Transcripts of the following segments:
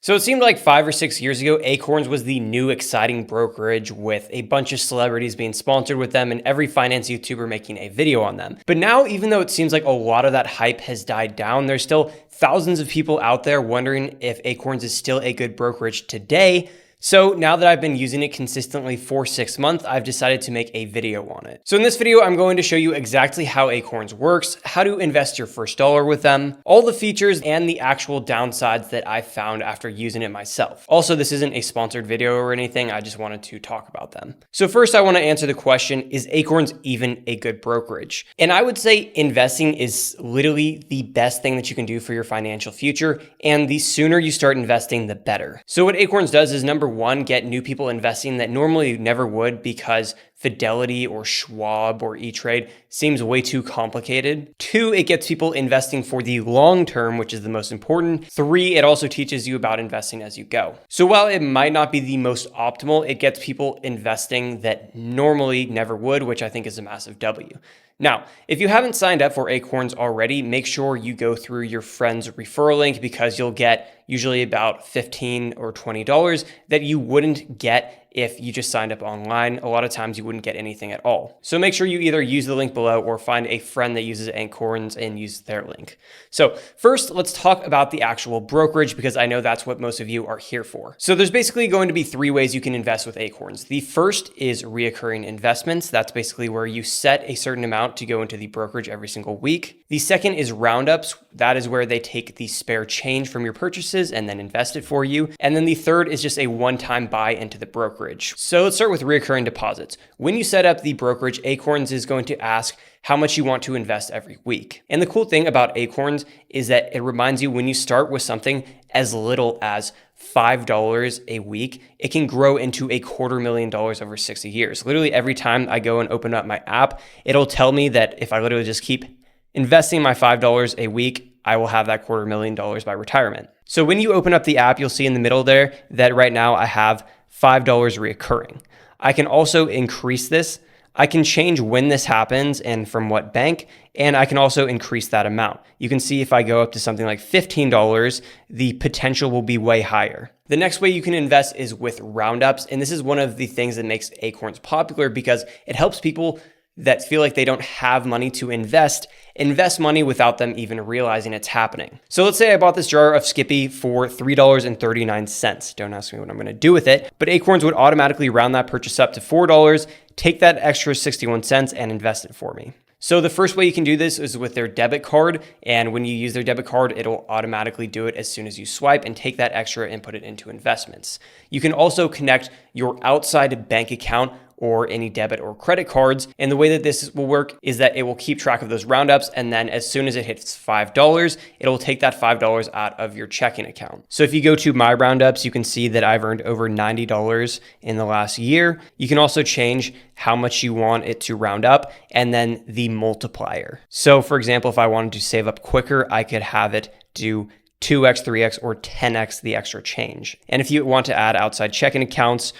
So it seemed like 5 or 6 years ago, Acorns was the new exciting brokerage with a bunch of celebrities being sponsored with them and every finance YouTuber making a video on them. But now, even though it seems like a lot of that hype has died down, there's still thousands of people out there wondering if Acorns is still a good brokerage today. So now that I've been using it consistently for 6 months, I've decided to make a video on it. So in this video, I'm going to show you exactly how Acorns works, how to invest your first dollar with them, all the features and the actual downsides that I found after using it myself. Also, this isn't a sponsored video or anything. I just wanted to talk about them. So first, I want to answer the question, is Acorns even a good brokerage? And I would say investing is literally the best thing that you can do for your financial future. And the sooner you start investing, the better. So what Acorns does is number one, get new people investing that normally never would because Fidelity or Schwab or E-Trade seems way too complicated. 2, it gets people investing for the long term, which is the most important. 3, it also teaches you about investing as you go. So while it might not be the most optimal, it gets people investing that normally never would, which I think is a massive W. Now, if you haven't signed up for Acorns already, make sure you go through your friend's referral link because you'll get usually about $15 or $20 that you wouldn't get if you just signed up online. A lot of times you wouldn't get anything at all. So make sure you either use the link below or find a friend that uses Acorns and use their link. So first, let's talk about the actual brokerage because I know that's what most of you are here for. So there's basically going to be 3 ways you can invest with Acorns. The first is reoccurring investments. That's basically where you set a certain amount to go into the brokerage every single week. The second is roundups. That is where they take the spare change from your purchases and then invest it for you. And then the third is just a one-time buy into the brokerage. So let's start with recurring deposits. When you set up the brokerage, Acorns is going to ask how much you want to invest every week. And the cool thing about Acorns is that it reminds you when you start with something as little as $5 a week, it can grow into $250,000 over 60 years. Literally every time I go and open up my app, it'll tell me that if I literally just keep investing my $5 a week, I will have that $250,000 by retirement. So when you open up the app, you'll see in the middle there that right now I have $5 reoccurring. I can also increase this. I can change when this happens and from what bank, and I can also increase that amount. You can see if I go up to something like $15, the potential will be way higher. The next way you can invest is with roundups, and this is one of the things that makes Acorns popular because it helps people that feel like they don't have money to invest money without them even realizing it's happening. So let's say I bought this jar of Skippy for $3.39. Don't ask me what I'm going to do with it, but Acorns would automatically round that purchase up to $4, take that extra 61 cents and invest it for me. So the first way you can do this is with their debit card. And when you use their debit card, it'll automatically do it as soon as you swipe and take that extra and put it into investments. You can also connect your outside bank account or any debit or credit cards. And the way that this will work is that it will keep track of those roundups. And then as soon as it hits $5, it'll take that $5 out of your checking account. So if you go to my roundups, you can see that I've earned over $90 in the last year. You can also change how much you want it to round up and then the multiplier. So for example, if I wanted to save up quicker, I could have it do 2x, 3x, or 10x the extra change. And if you want to add outside checking accounts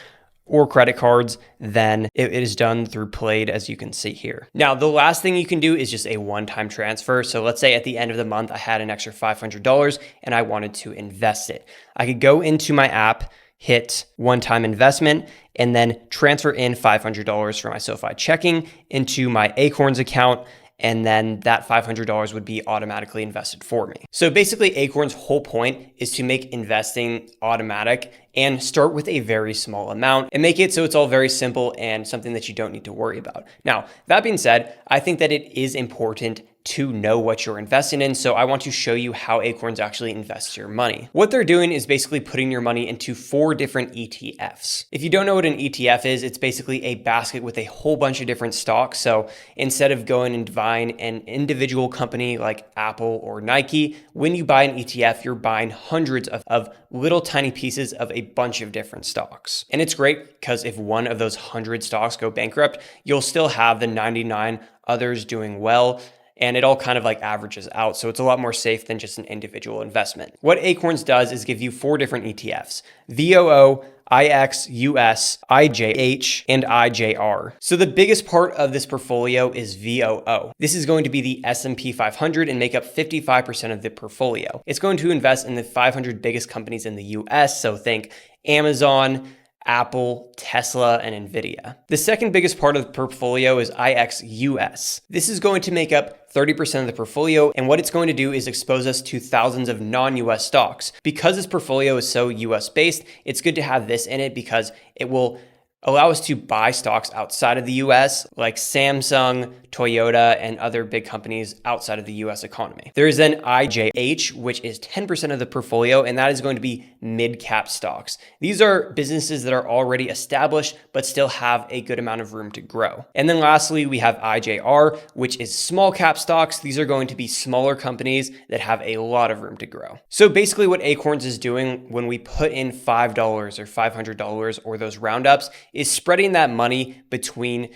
or credit cards, then it is done through Plaid, as you can see here. Now, the last thing you can do is just a one-time transfer. So let's say at the end of the month, I had an extra $500 and I wanted to invest it. I could go into my app, hit one-time investment, and then transfer in $500 from my SoFi checking into my Acorns account, and then that $500 would be automatically invested for me. So basically, Acorns' whole point is to make investing automatic and start with a very small amount and make it so it's all very simple and something that you don't need to worry about. Now, that being said, I think that it is important to know what you're investing in. So I want to show you how Acorns actually invests your money. What they're doing is basically putting your money into 4 different ETFs. If you don't know what an ETF is, it's basically a basket with a whole bunch of different stocks. So instead of going and buying an individual company like Apple or Nike, when you buy an ETF, you're buying hundreds of little tiny pieces of a bunch of different stocks. And it's great because if one of those 100 stocks go bankrupt, you'll still have the 99 others doing well. and it all kind of like averages out. So it's a lot more safe than just an individual investment. What Acorns does is give you 4 different ETFs: VOO, IX, US, IJH, and IJR. So the biggest part of this portfolio is VOO. This is going to be the S&P 500 and make up 55% of the portfolio. It's going to invest in the 500 biggest companies in the US, so think Amazon, Apple, Tesla, and Nvidia. The second biggest part of the portfolio is IXUS. This is going to make up 30% of the portfolio, and what it's going to do is expose us to thousands of non-US stocks. Because this portfolio is so US based, it's good to have this in it because it will allow us to buy stocks outside of the US, like Samsung, Toyota, and other big companies outside of the US economy. There is then IJH, which is 10% of the portfolio, and that is going to be mid-cap stocks. These are businesses that are already established, but still have a good amount of room to grow. And then lastly, we have IJR, which is small cap stocks. These are going to be smaller companies that have a lot of room to grow. So basically what Acorns is doing when we put in $5 or $500 or those roundups is spreading that money between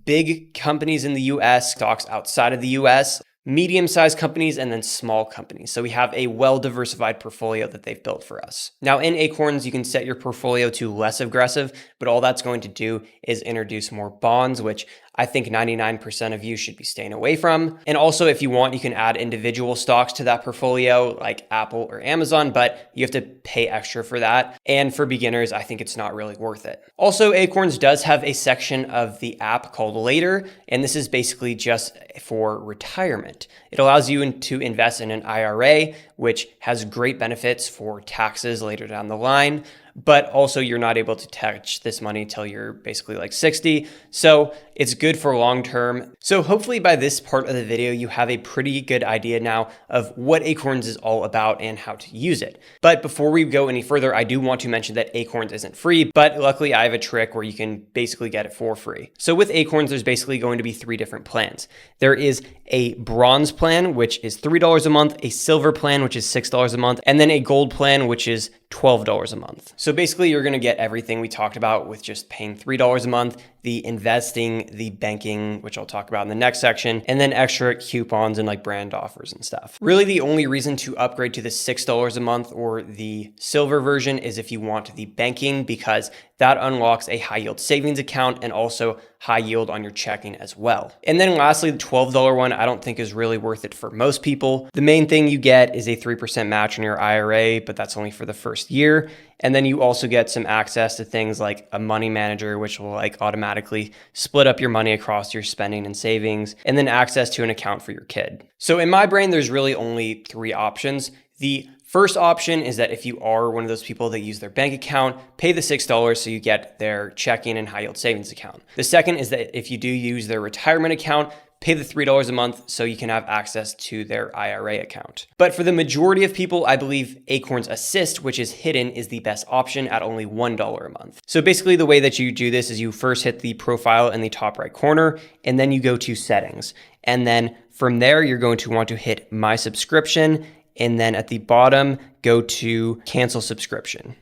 big companies in the US, stocks outside of the US, medium-sized companies, and then small companies. So we have a well-diversified portfolio that they've built for us. Now in Acorns, you can set your portfolio to less aggressive, but all that's going to do is introduce more bonds, which I think 99% of you should be staying away from. And also, if you want, you can add individual stocks to that portfolio like Apple or Amazon, but you have to pay extra for that. And for beginners, I think it's not really worth it. Also, Acorns does have a section of the app called Later, and this is basically just for retirement. It allows you to invest in an IRA, which has great benefits for taxes later down the line, but also you're not able to touch this money until you're basically like 60. So it's good for long term. So hopefully by this part of the video, you have a pretty good idea now of what Acorns is all about and how to use it. But before we go any further, I do want to mention that Acorns isn't free, but luckily I have a trick where you can basically get it for free. So with Acorns, there's basically going to be 3 different plans. There is a bronze plan, which is $3 a month, a silver plan, which is $6 a month, and then a gold plan, which is $12 a month. So basically you're going to get everything we talked about with just paying $3 a month, the investing, the banking, which I'll talk about in the next section, and then extra coupons and like brand offers and stuff. Really the only reason to upgrade to the $6 a month or the silver version is if you want the banking, because that unlocks a high yield savings account and also high yield on your checking as well. And then lastly, the $12 one, I don't think is really worth it for most people. The main thing you get is a 3% match on your IRA, but that's only for the first year. And then you also get some access to things like a money manager, which will like automatically split up your money across your spending and savings, and then access to an account for your kid. So in my brain, there's really only 3 options. The first option is that if you are one of those people that use their bank account, pay the $6 so you get their checking and high yield savings account. The second is that if you do use their retirement account, pay the $3 a month so you can have access to their IRA account. But for the majority of people, I believe Acorns Assist, which is hidden, is the best option at only $1 a month. So basically the way that you do this is you first hit the profile in the top right corner, and then you go to settings. And then from there, you're going to want to hit my subscription, and then at the bottom, go to cancel subscription.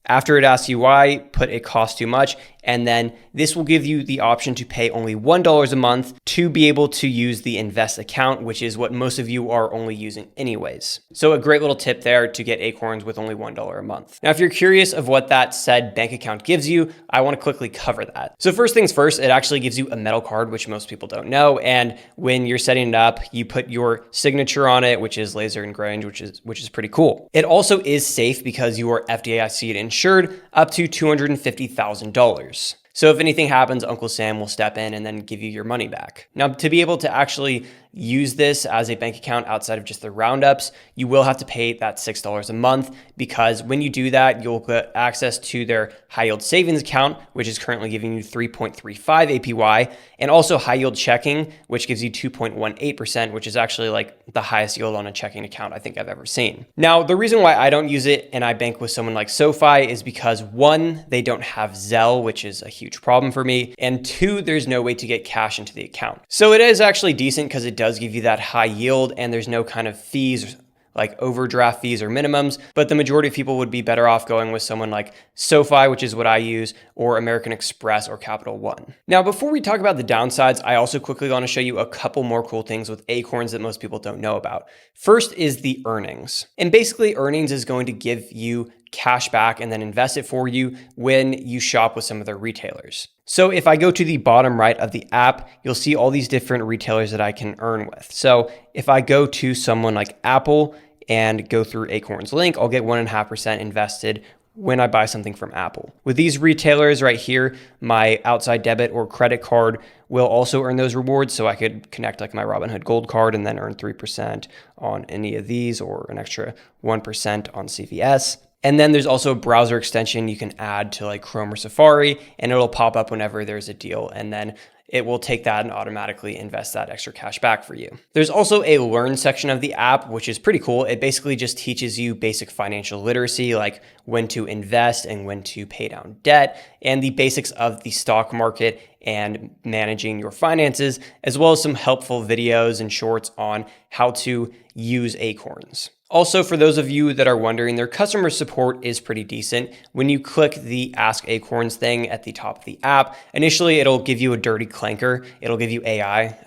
After it asks you why, put it costs too much, and then this will give you the option to pay only $1 a month to be able to use the invest account, which is what most of you are only using anyways. So a great little tip there to get Acorns with only $1 a month. Now, if you're curious of what that said bank account gives you, I want to quickly cover that. So first things first, it actually gives you a metal card, which most people don't know. And when you're setting it up, you put your signature on it, which is laser engraved, which is pretty cool. It also is safe because you are FDIC insured up to $250,000. So if anything happens, Uncle Sam will step in and then give you your money back. Now, to be able to actually use this as a bank account outside of just the roundups, you will have to pay that $6 a month, because when you do that, you'll get access to their high yield savings account, which is currently giving you 3.35 APY, and also high yield checking, which gives you 2.18%, which is actually like the highest yield on a checking account I think I've ever seen. Now, the reason why I don't use it and I bank with someone like SoFi is because 1, they don't have Zelle, which is a huge problem for me, and 2, there's no way to get cash into the account. So it is actually decent because it does give you that high yield and there's no kind of fees like overdraft fees or minimums, but the majority of people would be better off going with someone like SoFi, which is what I use, or American Express or Capital One. Now, before we talk about the downsides, I also quickly want to show you a couple more cool things with Acorns that most people don't know about. First is the earnings. And basically earnings is going to give you cash back and then invest it for you when you shop with some of their retailers. So if I go to the bottom right of the app, you'll see all these different retailers that I can earn with. So if I go to someone like Apple and go through Acorns link, I'll get 1.5% invested when I buy something from Apple. With these retailers right here, my outside debit or credit card will also earn those rewards. So I could connect like my Robinhood Gold card and then earn 3% on any of these, or an extra 1% on CVS. And then there's also a browser extension you can add to like Chrome or Safari, and it'll pop up whenever there's a deal. And then it will take that and automatically invest that extra cash back for you. There's also a learn section of the app, which is pretty cool. It basically just teaches you basic financial literacy, like when to invest and when to pay down debt, and the basics of the stock market and managing your finances, as well as some helpful videos and shorts on how to use Acorns. Also, for those of you that are wondering, their customer support is pretty decent. When you click the Ask Acorns thing at the top of the app, initially it'll give you a dirty clanker. It'll give you AI.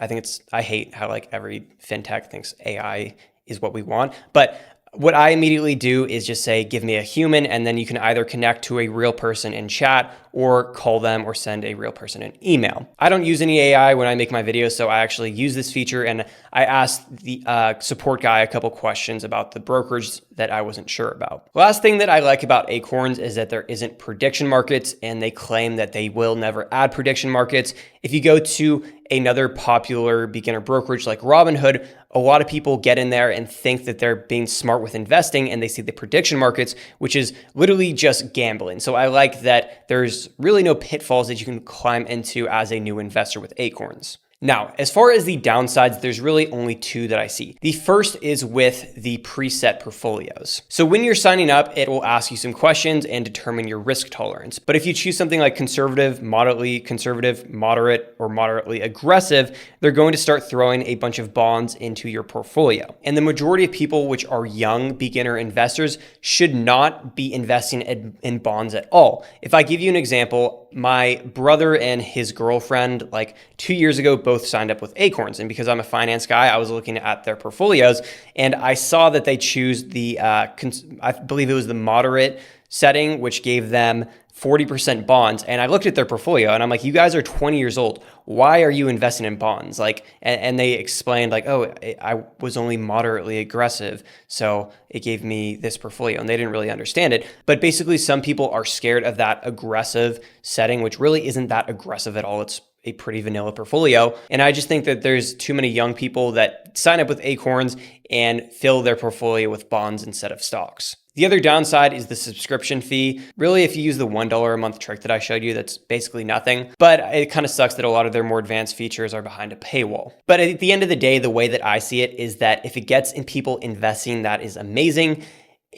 I hate how like every fintech thinks AI is what we want. But what I immediately do is just say, give me a human, and then you can either connect to a real person in chat or call them or send a real person an email. I don't use any AI when I make my videos, so I actually use this feature, and I asked the support guy a couple questions about the brokerage that I wasn't sure about. Last thing that I like about Acorns is that there isn't prediction markets, and they claim that they will never add prediction markets. If you go to another popular beginner brokerage like Robinhood, a lot of people get in there and think that they're being smart with investing, and they see the prediction markets, which is literally just gambling. So I like that there's really no pitfalls that you can climb into as a new investor with Acorns. Now, as far as the downsides, there's really only two that I see. The first is with the preset portfolios. So when you're signing up, it will ask you some questions and determine your risk tolerance. But if you choose something like conservative, moderate, or moderately aggressive, they're going to start throwing a bunch of bonds into your portfolio. And the majority of people, which are young beginner investors, should not be investing in bonds at all. If I give you an example, my brother and his girlfriend, like 2 years ago, both signed up with Acorns. And because I'm a finance guy, I was looking at their portfolios, and I saw that they choose the, I believe it was the moderate setting, which gave them 40% bonds. And I looked at their portfolio and I'm like, you guys are 20 years old. Why are you investing in bonds? Like, and they explained like, oh, I was only moderately aggressive, so it gave me this portfolio, and they didn't really understand it. But basically some people are scared of that aggressive setting, which really isn't that aggressive at all. It's a pretty vanilla portfolio. And I just think that there's too many young people that sign up with Acorns and fill their portfolio with bonds instead of stocks. The other downside is the subscription fee. Really, if you use the $1 a month trick that I showed you, that's basically nothing. But it kind of sucks that a lot of their more advanced features are behind a paywall. But at the end of the day, the way that I see it is that if it gets in people investing, that is amazing.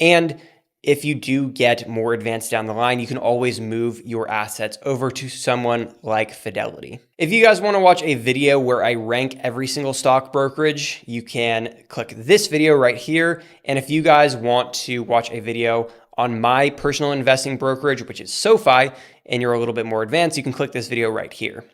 And if you do get more advanced down the line, you can always move your assets over to someone like Fidelity. If you guys want to watch a video where I rank every single stock brokerage, you can click this video right here. And if you guys want to watch a video on my personal investing brokerage, which is SoFi, and you're a little bit more advanced, you can click this video right here.